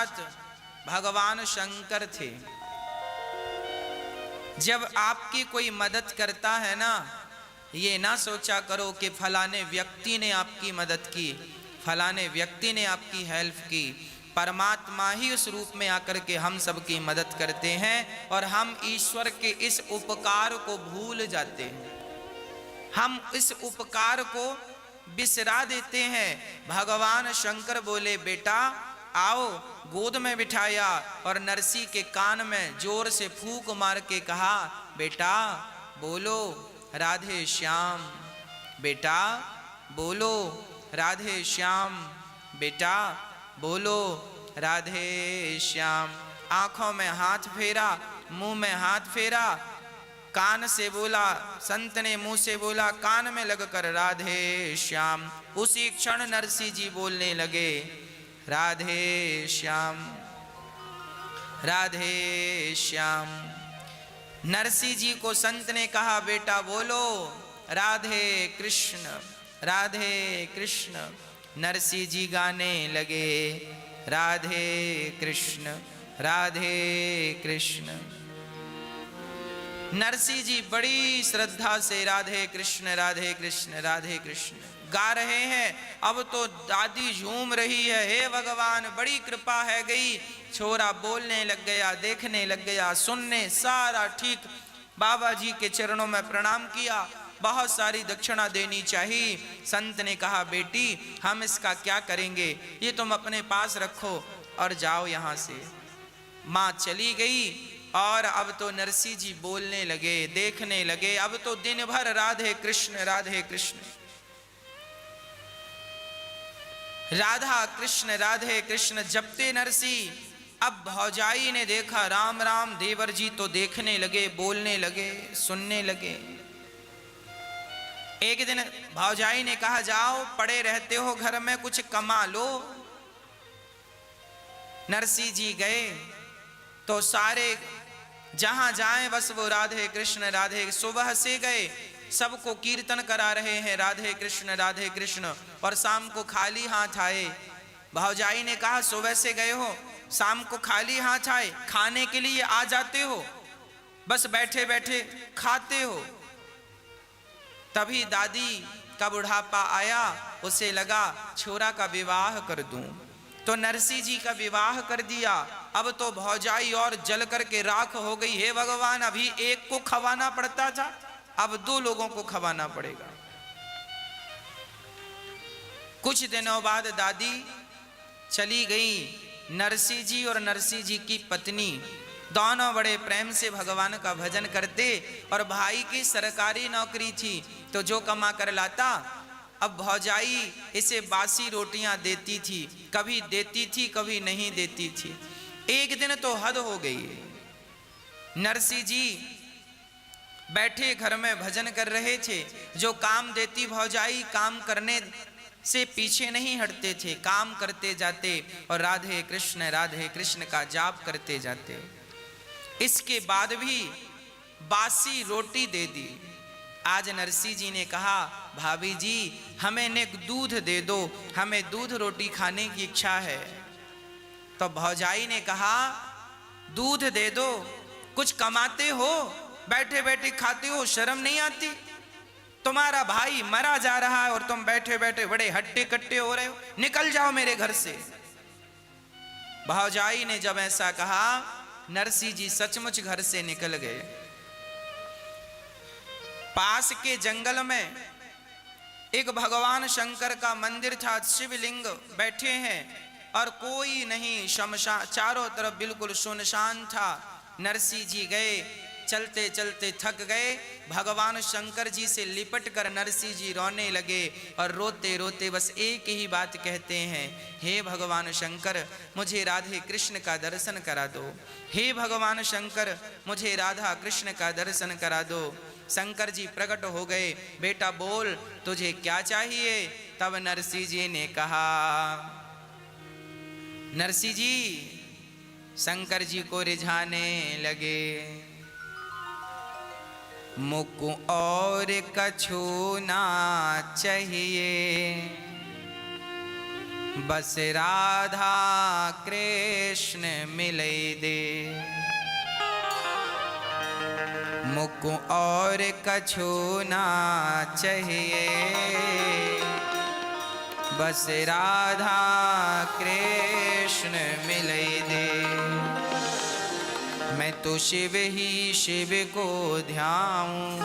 साक्षात भगवान शंकर थे। जब आपकी कोई मदद करता है ना, ये ना सोचा करो कि फलाने व्यक्ति ने आपकी मदद की, फलाने व्यक्ति ने आपकी हेल्प की। परमात्मा ही उस रूप में आकर के हम सबकी मदद करते हैं और हम ईश्वर के इस उपकार को भूल जाते हैं, हम इस उपकार को बिसरा देते हैं। भगवान शंकर बोले बेटा आओ, गोद में बिठाया और नरसी के कान में जोर से फूंक मार के कहा बेटा बोलो राधे श्याम, बेटा बोलो राधे श्याम, बेटा बोलो राधे श्याम। आंखों में हाथ फेरा, मुंह में हाथ फेरा, कान से बोला, संत ने मुंह से बोला, कान में लगकर राधे श्याम। उसी क्षण नरसी जी बोलने लगे राधे श्याम, राधे श्याम। नरसी जी को संत ने कहा बेटा बोलो राधे कृष्ण, राधे कृष्ण। नरसी जी गाने लगे राधे कृष्ण, राधे कृष्ण। नरसी जी बड़ी श्रद्धा से राधे कृष्ण, राधे कृष्ण, राधे कृष्ण गा रहे हैं। अब तो दादी झूम रही है, हे भगवान बड़ी कृपा है गई। छोरा बोलने लग गया, देखने लग गया, सुनने सारा ठीक। बाबा जी के चरणों में प्रणाम किया, बहुत सारी दक्षिणा देनी चाहिए। संत ने कहा बेटी हम इसका क्या करेंगे, ये तुम अपने पास रखो और जाओ यहाँ से। माँ चली गई और अब तो नरसी जी बोलने लगे, देखने लगे। अब तो दिन भर राधे कृष्ण, राधे कृष्ण, राधा कृष्ण, राधे कृष्ण जपते नरसी। अब भौजाई ने देखा राम राम, देवर जी तो देखने लगे, बोलने लगे, सुनने लगे। एक दिन भौजाई ने कहा जाओ पड़े रहते हो घर में, कुछ कमा लो। नरसी जी गए तो सारे जहां जाएं बस वो राधे कृष्ण, राधे। सुबह से गए, सबको कीर्तन करा रहे हैं राधे कृष्ण, राधे कृष्ण, और शाम को खाली हाथ आए। भौजाई ने कहा सुबह से गए हो, शाम को खाली हाथ आए, खाने के लिए आ जाते हो, बस बैठे बैठे खाते हो। तभी दादी का बुढ़ापा आया, उसे लगा छोरा का विवाह कर दूं, तो नरसी जी का विवाह कर दिया। अब तो भौजाई और जल करके राख हो गई। हे भगवान अभी एक को खवाना पड़ता था, अब 2 लोगों को खवाना पड़ेगा। कुछ दिनों बाद दादी चली गई। नरसी जी और नरसी जी की पत्नी दोनों बड़े प्रेम से भगवान का भजन करते, और भाई की सरकारी नौकरी थी तो जो कमा कर लाता। अब भौजाई इसे बासी रोटियां देती थी, कभी देती थी कभी नहीं देती थी। एक दिन तो हद हो गई, नरसी जी बैठे घर में भजन कर रहे थे। जो काम देती भौजाई काम करने से पीछे नहीं हटते थे, काम करते जाते और राधे कृष्ण का जाप करते जाते। इसके बाद भी बासी रोटी दे दी। आज नरसी जी ने कहा भाभी जी हमें ने दूध दे दो, हमें दूध रोटी खाने की इच्छा है। तो भौजाई ने कहा दूध दे दो, कुछ कमाते हो, बैठे बैठे खाते हो, शर्म नहीं आती? तुम्हारा भाई मरा जा रहा है और तुम बैठे बैठे बड़े हट्टे कट्टे हो रहे हो, निकल जाओ मेरे घर से। भौजाई ने जब ऐसा कहा, नरसी जी सचमुच घर से निकल गए। पास के जंगल में एक भगवान शंकर का मंदिर था, शिवलिंग बैठे हैं और कोई नहीं, शमशान चारों तरफ बिल्कुल सुनसान था। नरसी जी गए, चलते चलते थक गए, भगवान शंकर जी से लिपट कर नरसी जी रोने लगे और रोते रोते बस एक ही बात कहते हैं, हे भगवान शंकर मुझे राधे कृष्ण का दर्शन करा दो, हे भगवान शंकर मुझे राधा कृष्ण का दर्शन करा दो। शंकर जी प्रकट हो गए, बेटा बोल तुझे क्या चाहिए? तब नरसी जी ने कहा, नरसी जी शंकर जी को रिझाने लगे, मुझको और कछु ना चाहिए, बस राधा कृष्ण मिले दे, मुझको और कछु ना चाहिए, बस राधा कृष्ण मिले दे। मैं तो शिव ही शिव को ध्याऊं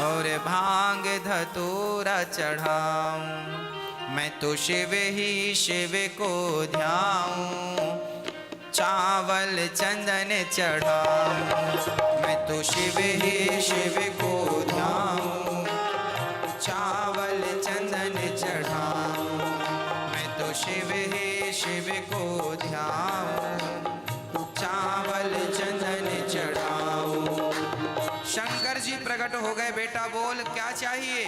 और भांग धतूरा चढ़ाऊं, मैं तो शिव ही शिव को ध्याऊं, चावल चंदन चढ़ाऊं, मैं तो शिव ही शिव को ध्याऊं, चावल चंदन चढ़ाऊं, मैं तो शिव ही शिव को ध्याऊं, चावल चंदन चढ़ाऊं। शंकर जी प्रकट हो गए, बेटा बोल क्या चाहिए।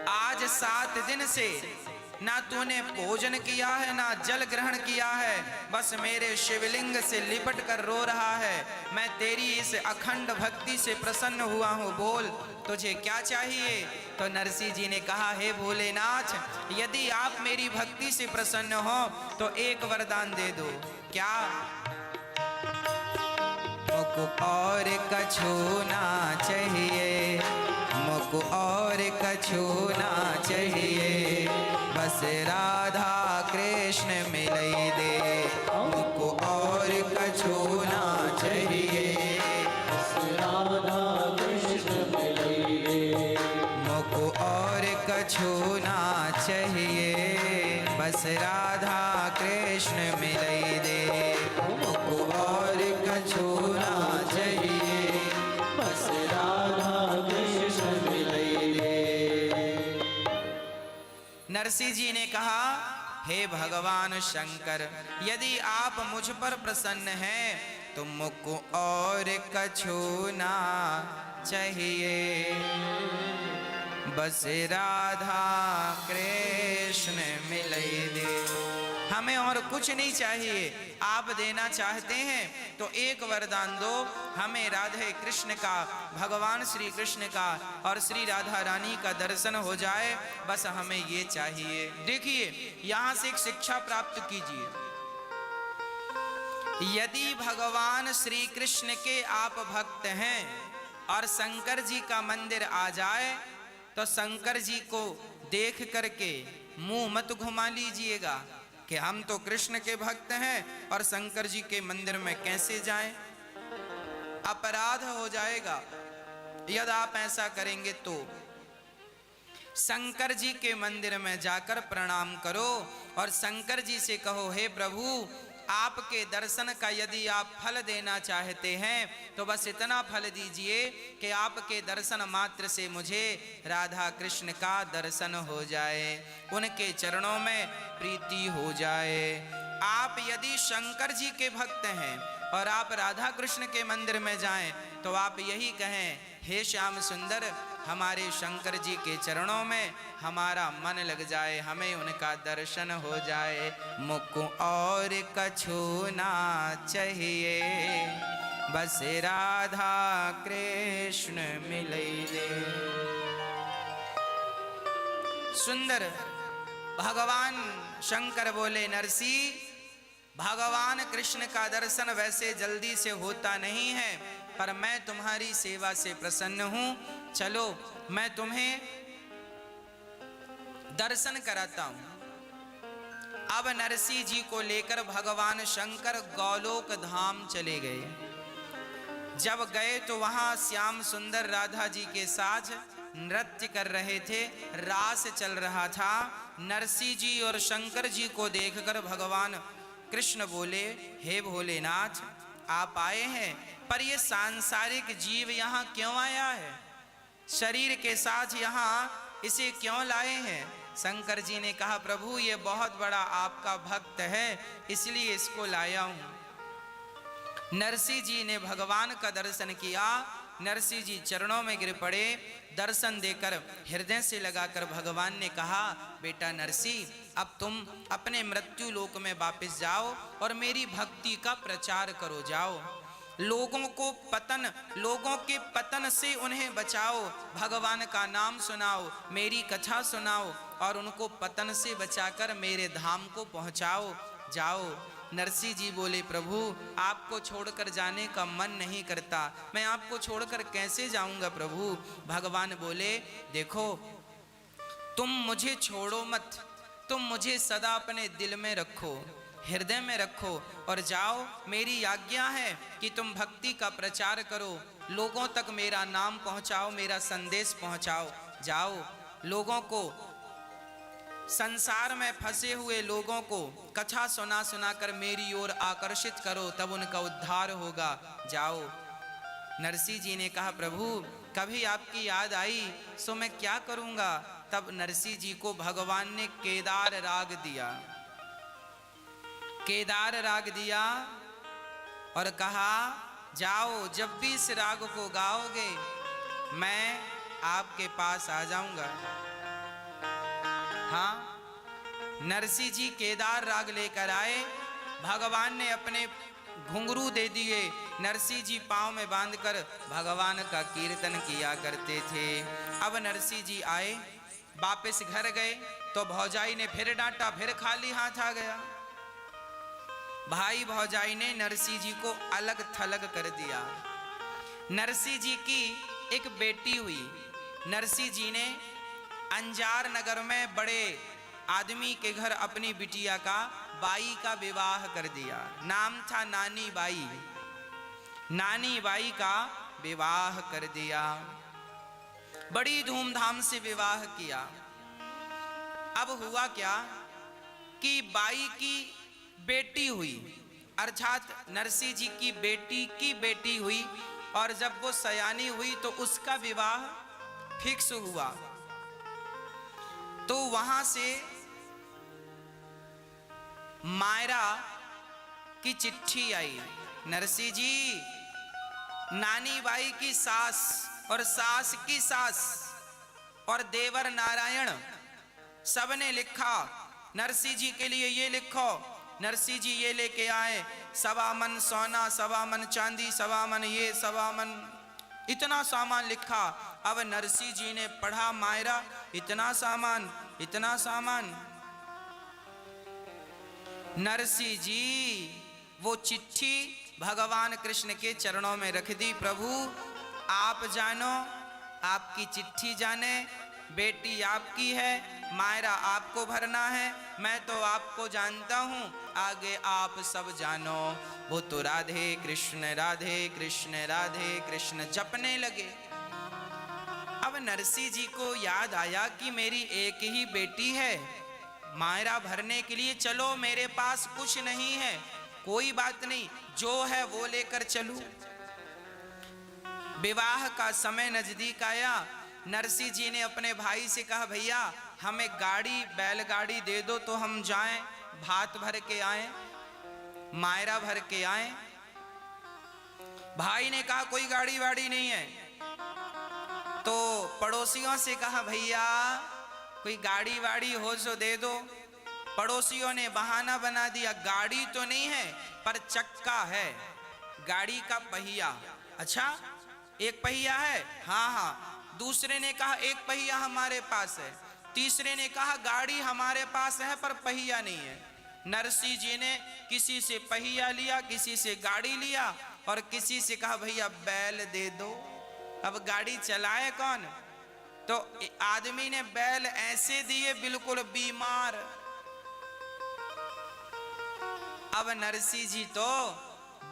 आज 7 दिन से ना तूने भोजन किया है ना जल ग्रहण किया है, बस मेरे शिवलिंग से लिपट कर रो रहा है। मैं तेरी इस अखंड भक्ति से प्रसन्न हुआ हूँ, बोल तुझे क्या चाहिए। तो नरसिंह जी ने कहा, हे भोलेनाथ, यदि आप मेरी भक्ति से प्रसन्न हो तो एक वरदान दे दो। क्या? मुझको और कछु ना चाहिए, मुझको और कछु ना चाहिए, बस राधा कृष्ण मिले दे, मुझको और कछु ना चाहिए, बस राधा कृष्ण मिले दे, मुझको और कछु ना चाहिए, बस राधा कृष्ण मिले दे, मुझको और कछु ना चाहिए, बस राधा कृष्ण मिले दे। नरसिंह जी ने कहा, हे भगवान शंकर, यदि आप मुझ पर प्रसन्न हैं तो मुझको और कछु ना चाहिए, बस राधा कृष्ण मिले दे। हमें और कुछ नहीं चाहिए, आप देना चाहते हैं तो एक वरदान दो, हमें राधे कृष्ण का, भगवान श्री कृष्ण का और श्री राधा रानी का दर्शन हो जाए, बस हमें ये चाहिए। देखिए यहां से एक शिक्षा प्राप्त कीजिए, यदि भगवान श्री कृष्ण के आप भक्त हैं और शंकर जी का मंदिर आ जाए तो शंकर जी को देख करके मुंह मत घुमा लीजिएगा कि हम तो कृष्ण के भक्त हैं और शंकर जी के मंदिर में कैसे जाएं, अपराध हो जाएगा यदि आप ऐसा करेंगे तो। शंकर जी के मंदिर में जाकर प्रणाम करो और शंकर जी से कहो, हे प्रभु, आपके दर्शन का यदि आप फल देना चाहते हैं तो बस इतना फल दीजिए कि आपके दर्शन मात्र से मुझे राधा कृष्ण का दर्शन हो जाए, उनके चरणों में प्रीति हो जाए। आप यदि शंकर जी के भक्त हैं और आप राधा कृष्ण के मंदिर में जाएं तो आप यही कहें, हे श्याम सुंदर, हमारे शंकर जी के चरणों में हमारा मन लग जाए, हमें उनका दर्शन हो जाए, मुझको और कछु ना चाहिए, बस राधा कृष्ण मिले दे। सुंदर भगवान शंकर बोले, नरसिंह, भगवान कृष्ण का दर्शन वैसे जल्दी से होता नहीं है, पर मैं तुम्हारी सेवा से प्रसन्न हूं, चलो मैं तुम्हें दर्शन कराता हूं। अब नरसिंह जी को लेकर भगवान शंकर गौलोक धाम चले गए। जब गए तो वहां श्याम सुंदर राधा जी के साथ नृत्य कर रहे थे, रास चल रहा था। नरसिंह जी और शंकर जी को देखकर भगवान कृष्ण बोले, हे भोलेनाथ, आप आए हैं, पर ये सांसारिक जीव यहाँ क्यों आया है, शरीर के साथ यहाँ इसे क्यों लाए हैं। शंकर जी ने कहा, प्रभु ये बहुत बड़ा आपका भक्त है, इसलिए इसको लाया हूं। नरसिंह जी ने भगवान का दर्शन किया, नरसिंह जी चरणों में गिर पड़े, दर्शन देकर हृदय से लगाकर भगवान ने कहा, बेटा नरसिंह, अब तुम अपने मृत्यु लोक में वापस जाओ और मेरी भक्ति का प्रचार करो, जाओ, लोगों के पतन से उन्हें बचाओ, भगवान का नाम सुनाओ, मेरी कथा सुनाओ, और उनको पतन से बचाकर मेरे धाम को पहुंचाओ, जाओ। नरसिंह जी बोले, प्रभु आपको छोड़कर जाने का मन नहीं करता, मैं आपको छोड़कर कैसे जाऊंगा प्रभु। भगवान बोले, देखो तुम मुझे छोड़ो मत, तुम मुझे सदा अपने दिल में रखो, हृदय में रखो और जाओ। मेरी आज्ञा है कि तुम भक्ति का प्रचार करो, लोगों तक मेरा नाम पहुंचाओ, मेरा संदेश पहुंचाओ। जाओ, लोगों को, संसार में फंसे हुए लोगों को कथा सुना सुनाकर मेरी ओर आकर्षित करो, तब उनका उद्धार होगा। जाओ। नरसिंह जी ने कहा, प्रभु कभी आपकी याद आई सो मैं क्या करूंगा। तब नरसिंह जी को भगवान ने केदार राग दिया, केदार राग दिया और कहा, जाओ, जब भी इस राग को गाओगे मैं आपके पास आ जाऊंगा। हाँ, नरसिंह जी केदार राग लेकर आए। भगवान ने अपने घुंघरू दे दिए। नरसिंह जी पांव में बांधकर भगवान का कीर्तन किया करते थे। अब नरसिंह जी आए, वापस घर गए तो भौजाई ने फिर डांटा, फिर खाली हाथ आ गया। भाई भौजाई ने नरसिंह जी को अलग थलग कर दिया। नरसिंह जी की एक बेटी हुई। नरसिंह जी ने अंजार नगर में बड़े आदमी के घर अपनी बिटिया का, बाई का विवाह कर दिया। नाम था नानी बाई। नानी बाई का विवाह कर दिया, बड़ी धूमधाम से विवाह किया। अब हुआ क्या कि बाई की बेटी हुई, अर्थात नरसिंह जी की बेटी हुई, और जब वो सयानी हुई तो उसका विवाह फिक्स हुआ। तो वहां से मायरा की चिट्ठी आई, नरसिंह जी, नानी बाई की सास और सास की सास और देवर नारायण सबने लिखा, नरसिंह जी के लिए ये लिखो। नरसिंह जी ये लेके आए, 1.25 मन सोना, 1.25 मन चांदी, 1.25 मन ये, 1.25 मन, इतना सामान लिखा। अब नरसिंह जी ने पढ़ा, मायरा इतना सामान, इतना सामान। नरसिंह जी वो चिट्ठी भगवान कृष्ण के चरणों में रख दी। प्रभु आप जानो, आपकी चिट्ठी जाने, बेटी आपकी है, मायरा आपको भरना है, मैं तो आपको जानता हूँ, आगे आप सब जानो। वो तो राधे कृष्ण राधे कृष्ण राधे कृष्ण जपने लगे। अब नरसिंह जी को याद आया कि मेरी एक ही बेटी है, मायरा भरने के लिए चलो, मेरे पास कुछ नहीं है, कोई बात नहीं, जो है वो लेकर चलूं। विवाह का समय नजदीक आया। नरसिंह जी ने अपने भाई से कहा, भैया हमें गाड़ी, बैलगाड़ी दे दो तो हम जाएं, भात भर के आए, मायरा भर के आए। भाई ने कहा कोई गाड़ी वाड़ी नहीं है। तो पड़ोसियों से कहा, भैया कोई गाड़ी वाड़ी हो तो दे दो। पड़ोसियों ने बहाना बना दिया, गाड़ी तो नहीं है पर चक्का है, गाड़ी का पहिया। अच्छा, एक पहिया है? हाँ हाँ। दूसरे ने कहा एक पहिया हमारे पास है। तीसरे ने कहा गाड़ी हमारे पास है पर पहिया नहीं है। नरसिंह जी ने किसी से पहिया लिया, किसी से गाड़ी लिया और किसी से कहा भैया बैल दे दो। अब गाड़ी चलाए कौन? तो आदमी ने बैल ऐसे दिए बिल्कुल बीमार। अब नरसिंह जी तो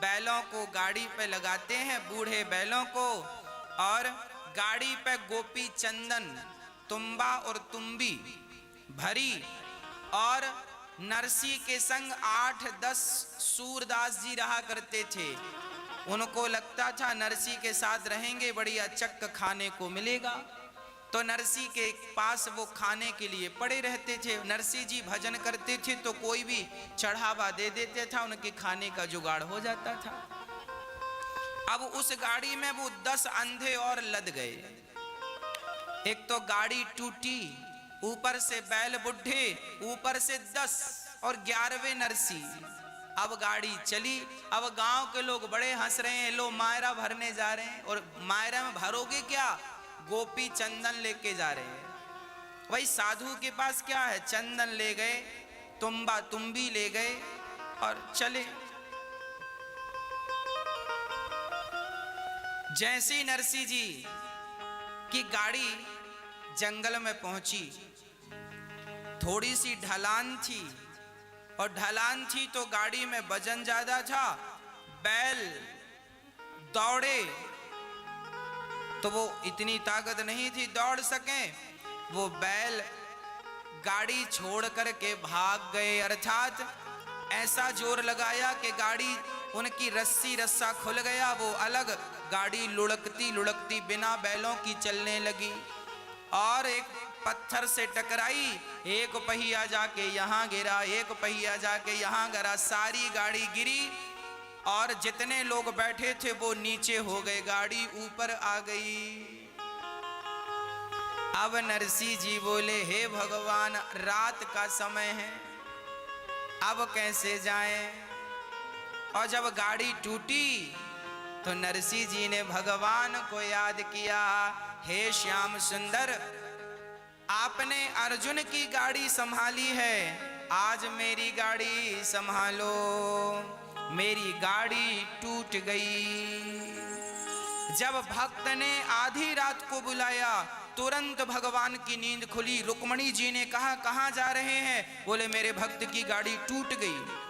बैलों को गाड़ी पे लगाते हैं, बूढ़े बैलों को, और गाड़ी पे गोपी चंदन, तुम्बा और तुम्बी भरी, और नरसिंह के संग 8-10 सूरदास जी रहा करते थे। उनको लगता था नरसिंह के साथ रहेंगे बढ़िया चक्क खाने को मिलेगा, तो नरसिंह के पास वो खाने के लिए पड़े रहते थे। नरसिंह जी भजन करते थे तो कोई भी चढ़ावा दे देते था, उनके खाने का जुगाड़ हो जाता था। अब उस गाड़ी में वो 10 अंधे और लद गए। एक तो गाड़ी टूटी, ऊपर से बैल बुढ़े, ऊपर से 10 और 11वें नरसिंह। अब गाड़ी चली। अब गांव के लोग बड़े हंस रहे हैं, लो मायरा भरने जा रहे हैं। और मायरा में भरोगे क्या? गोपी चंदन लेके जा रहे हैं। वही साधु के पास क्या है, चंदन ले गए, तुम्बा तुम्बी ले गए और चले। जैसे ही नरसिंह जी की गाड़ी जंगल में पहुंची, थोड़ी सी ढलान थी, और ढलान थी तो गाड़ी में वजन ज्यादा था, बैल दौड़े तो वो इतनी ताकत नहीं थी दौड़ सके, वो बैल गाड़ी छोड़ कर के भाग गए, अर्थात ऐसा जोर लगाया कि गाड़ी उनकी रस्सा खुल गया, वो अलग, गाड़ी लुढ़कती लुढ़कती बिना बैलों की चलने लगी और एक पत्थर से टकराई, एक पहिया जाके यहाँ गिरा, एक पहिया जाके यहाँ गिरा, सारी गाड़ी गिरी और जितने लोग बैठे थे वो नीचे हो गए, गाड़ी ऊपर आ गई। अब नरसिंह जी बोले, हे भगवान, रात का समय है, अब कैसे जाएं? और जब गाड़ी टूटी तो नरसिंह जी ने भगवान को याद किया, हे श्याम सुंदर, आपने अर्जुन की गाड़ी संभाली है, आज मेरी गाड़ी संभालो, मेरी गाड़ी टूट गई। जब भक्त ने आधी रात को बुलाया, तुरंत भगवान की नींद खुली। रुक्मणी जी ने कहा, कहां जा रहे हैं? बोले, मेरे भक्त की गाड़ी टूट गई।